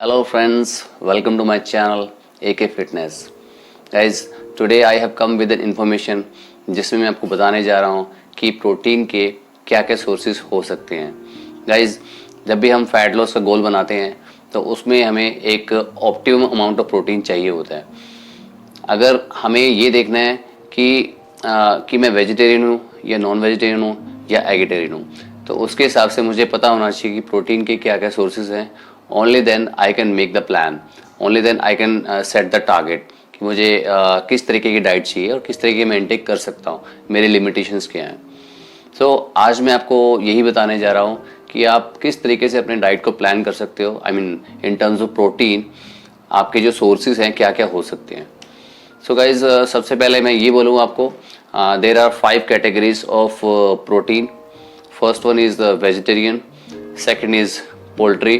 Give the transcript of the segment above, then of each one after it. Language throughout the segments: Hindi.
Hello friends, welcome to my channel AK Fitness. Guys, today I have come with an information जिसमें मैं आपको बताने जा रहा हूँ कि प्रोटीन के क्या क्या सोर्सेज हो सकते हैं. गाइज, जब भी हम फैट लॉस का गोल बनाते हैं तो उसमें हमें एक ऑप्टिमम अमाउंट ऑफ प्रोटीन चाहिए होता है. अगर हमें ये देखना है कि मैं वेजिटेरियन हूँ या नॉन वेजिटेरियन हूँ या एगिटेरियन हूँ, तो उसके हिसाब से मुझे पता होना चाहिए कि प्रोटीन के क्या क्या सोर्सेज हैं. Only then I can make the plan, only then I can set the target कि मुझे किस तरीके की डाइट चाहिए और किस तरीके मैं इनटेक कर सकता हूँ, मेरे लिमिटेशंस क्या हैं. सो आज मैं आपको यही बताने जा रहा हूँ कि आप किस तरीके से अपने डाइट को प्लान कर सकते हो. I mean in terms of protein आपके जो सोर्सेज हैं क्या क्या हो सकते हैं. सो गाइज, सबसे पहले मैं ये बोलूँ आपको, there are 5 categories of protein. First one is the vegetarian, second is poultry,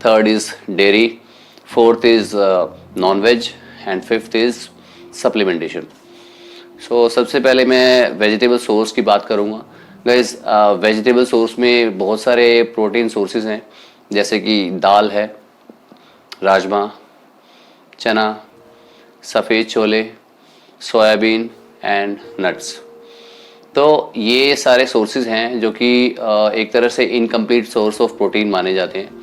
third is dairy, fourth is non veg and fifth is supplementation. So सबसे पहले मैं वेजिटेबल सोर्स की बात करूँगा. गाइज, वेजिटेबल सोर्स में बहुत सारे प्रोटीन सोर्सेज हैं, जैसे कि दाल है, राजमा, चना, सफ़ेद छोले, सोयाबीन एंड नट्स. तो ये सारे सोर्सेज हैं जो कि एक तरह से इनकम्प्लीट सोर्स ऑफ प्रोटीन माने जाते हैं.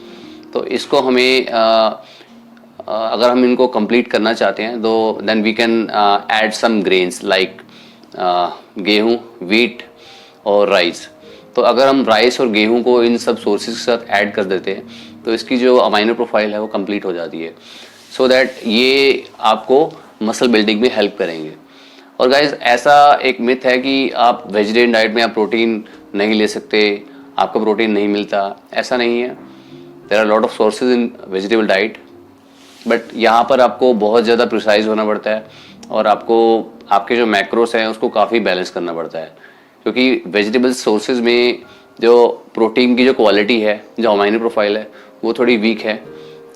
तो इसको हमें अगर हम इनको कंप्लीट करना चाहते हैं तो then we can add some grains like गेहूँ, वीट और राइस. तो अगर हम राइस और गेहूँ को इन सब सोर्सेज के साथ ऐड कर देते हैं तो इसकी जो अमाइनो प्रोफाइल है वो कंप्लीट हो जाती है, सो दैट ये आपको मसल बिल्डिंग में हेल्प करेंगे. और गाइज, ऐसा एक मिथ है कि आप वेजिटेरियन डाइट में आप प्रोटीन नहीं ले सकते, आपको प्रोटीन नहीं मिलता. ऐसा नहीं है. There are lot of sources in vegetable diet, but यहाँ पर आपको बहुत ज़्यादा प्रिसाइज होना पड़ता है और आपको आपके जो मैक्रोस हैं उसको काफ़ी बैलेंस करना पड़ता है, क्योंकि वेजिटेबल सोर्सेज में जो प्रोटीन की जो क्वालिटी है, जो अमाइनो प्रोफाइल है, वो थोड़ी वीक है.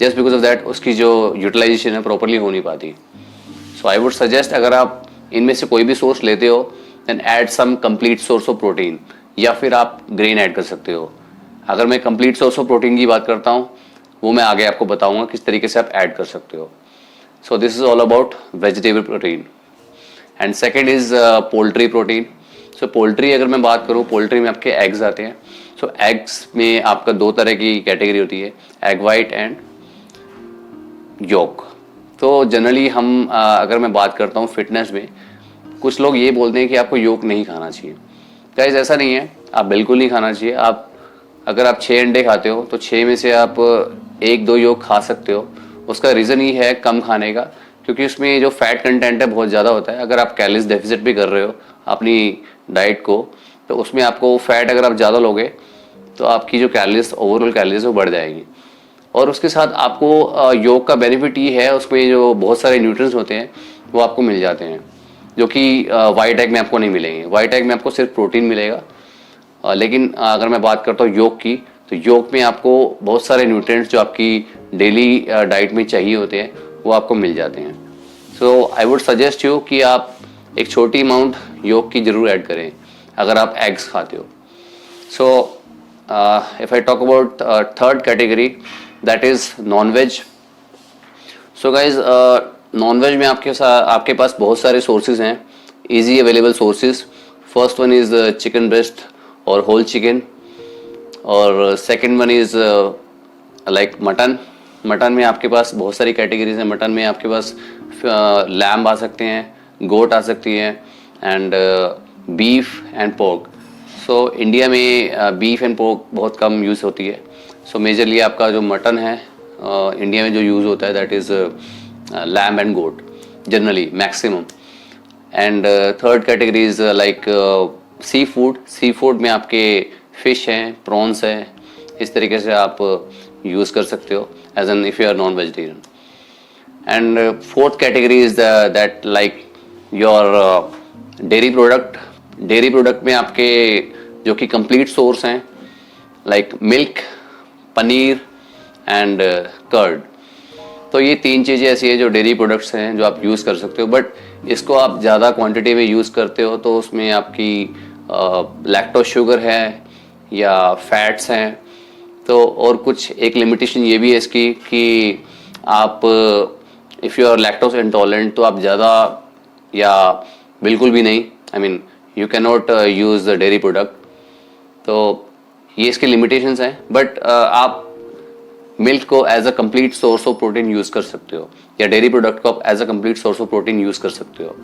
जस्ट बिकॉज ऑफ दैट उसकी जो यूटिलाइजेशन है प्रॉपरली हो नहीं पाती. सो आई वुड सजेस्ट, अगर आप इनमें से कोई भी सोर्स लेते हो then add some complete source of protein, या फिर आप ग्रेन ऐड कर सकते हो. अगर मैं कंप्लीट सोर्स ऑफ प्रोटीन की बात करता हूँ वो मैं आगे आपको बताऊंगा किस तरीके से आप ऐड कर सकते हो. So this is all about vegetable protein. And second is poultry protein. So poultry अगर मैं बात करूँ, पोल्ट्री में आपके एग्स आते हैं. सो एग्स में आपका 2 तरह की कैटेगरी होती है, एग वाइट एंड योक. तो जनरली हम अगर मैं बात करता हूँ फिटनेस में, कुछ लोग ये बोलते हैं कि आपको योक नहीं खाना चाहिए. गाइस, ऐसा नहीं है, आप बिल्कुल नहीं खाना चाहिए. आप अगर आप 6 अंडे खाते हो तो 6 में से आप 1-2 योक खा सकते हो. उसका रीज़न ही है कम खाने का, क्योंकि उसमें जो फैट कंटेंट है बहुत ज़्यादा होता है. अगर आप कैलोरीज डेफिसिट भी कर रहे हो अपनी डाइट को, तो उसमें आपको फैट अगर आप ज़्यादा लोगे तो आपकी जो कैलोरीज, ओवरऑल कैलोरीज, वो बढ़ जाएगी. और उसके साथ आपको योग का बेनिफिट ये है, उसमें जो बहुत सारे न्यूट्रिएंट्स होते हैं वो आपको मिल जाते हैं, जो कि वाइट एग में आपको नहीं मिलेंगे. वाइट एग में आपको सिर्फ प्रोटीन मिलेगा. लेकिन अगर मैं बात करता हूँ योग की, तो योग में आपको बहुत सारे न्यूट्रिएंट्स जो आपकी डेली डाइट में चाहिए होते हैं वो आपको मिल जाते हैं. सो आई वुड सजेस्ट यू कि आप एक छोटी अमाउंट योग की ज़रूर ऐड करें अगर आप एग्स खाते हो. So if I talk about third category, that is non veg. So guys, non veg में आपके पास बहुत सारे सोर्सेज हैं, easy available sources. First one is chicken breast और होल चिकन, और second one is like mutton. Mutton में आपके पास बहुत सारी कैटेगरीज हैं. मटन में आपके पास लैम्ब आ सकते हैं, गोट आ सकती हैं, and beef and pork. So India में बीफ एंड पोर्क बहुत कम यूज़ होती है. सो मेजरली आपका जो मटन है इंडिया में जो यूज़ होता है that is lamb and goat generally maximum. And third category is like sea food. Sea food में आपके फिश हैं, प्रॉन्स हैं. इस तरीके से आप यूज़ कर सकते हो as an if you are non vegetarian. And fourth category is that like your dairy product. Dairy product में आपके जो कि कंप्लीट सोर्स हैं like milk, paneer and curd. तो ये 3 चीज़ें ऐसी है जो डेयरी प्रोडक्ट्स हैं जो आप यूज़ कर सकते हो. बट इसको आप ज़्यादा क्वांटिटी में यूज़ करते हो तो उसमें आपकी लैक्टोज शुगर है या फैट्स हैं, तो और कुछ एक लिमिटेशन ये भी है इसकी कि आप if you are lactose intolerant तो आप ज़्यादा या बिल्कुल भी नहीं, I mean you can not use the dairy product. तो ये इसके लिमिटेशंस हैं, बट आप मिल्क को as a complete source of protein use कर सकते हो, या डेयरी प्रोडक्ट को आप as a complete source of protein use कर सकते हो।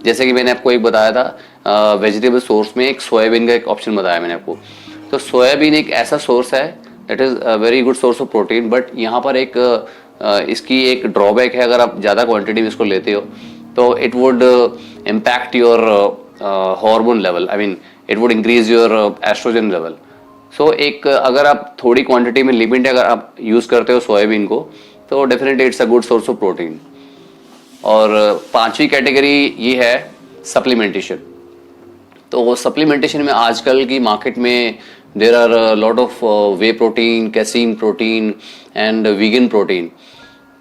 जैसे कि मैंने आपको एक बताया था वेजिटेबल सोर्स में एक सोयाबीन का एक ऑप्शन बताया मैंने आपको। तो सोयाबीन एक ऐसा सोर्स है that is a very good source of protein, but यहाँ पर एक इसकी एक ड्रॉबैक है। अगर आप ज़्यादा क्वांटिटी में इसको लेते हो तो it would impact your hormone level, I mean it would increase your oestrogen level. So एक अगर आप थोड़ी क्वांटिटी में लिमिट अगर आप यूज़ करते हो सोयाबीन को, तो definitely it's a good source of protein. और पांचवी कैटेगरी ये है सप्लीमेंटेशन। तो सप्लीमेंटेशन में आजकल की मार्केट में there are lot of whey protein, casein protein and vegan protein.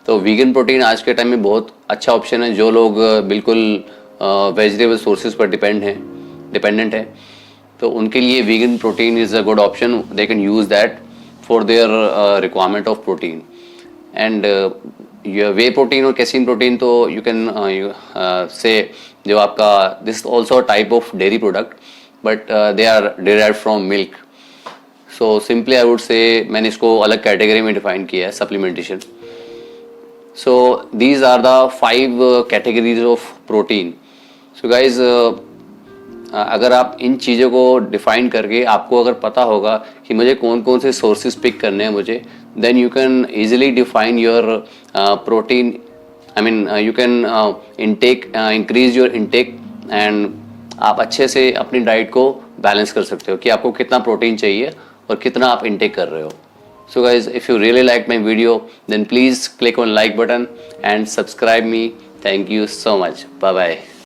तो वीगन प्रोटीन आज के टाइम में बहुत अच्छा ऑप्शन है। जो लोग बिल्कुल वेजिटेबल सोर्सेज पर डिपेंडेंट है, तो उनके लिए vegan protein is a good option. They can use that for their requirement of protein. And whey protein और कैसीन प्रोटीन तो यू कैन से जो आपका this also type of dairy product, but they are derived from milk. So simply I would say मैंने इसको अलग कैटेगरी में डिफाइन किया है, supplementation. So these are the 5 categories of protein. So guys, अगर आप इन चीज़ों को डिफाइन करके आपको अगर पता होगा कि मुझे कौन कौन से सोर्सेज पिक करने हैं मुझे, then you can easily define your protein, I mean you can increase your intake, and आप अच्छे से अपनी डाइट को बैलेंस कर सकते हो कि आपको कितना प्रोटीन चाहिए और कितना आप इनटेक कर रहे हो। So guys, if you really liked my video, then please click on like button and subscribe me. Thank you so much. Bye bye.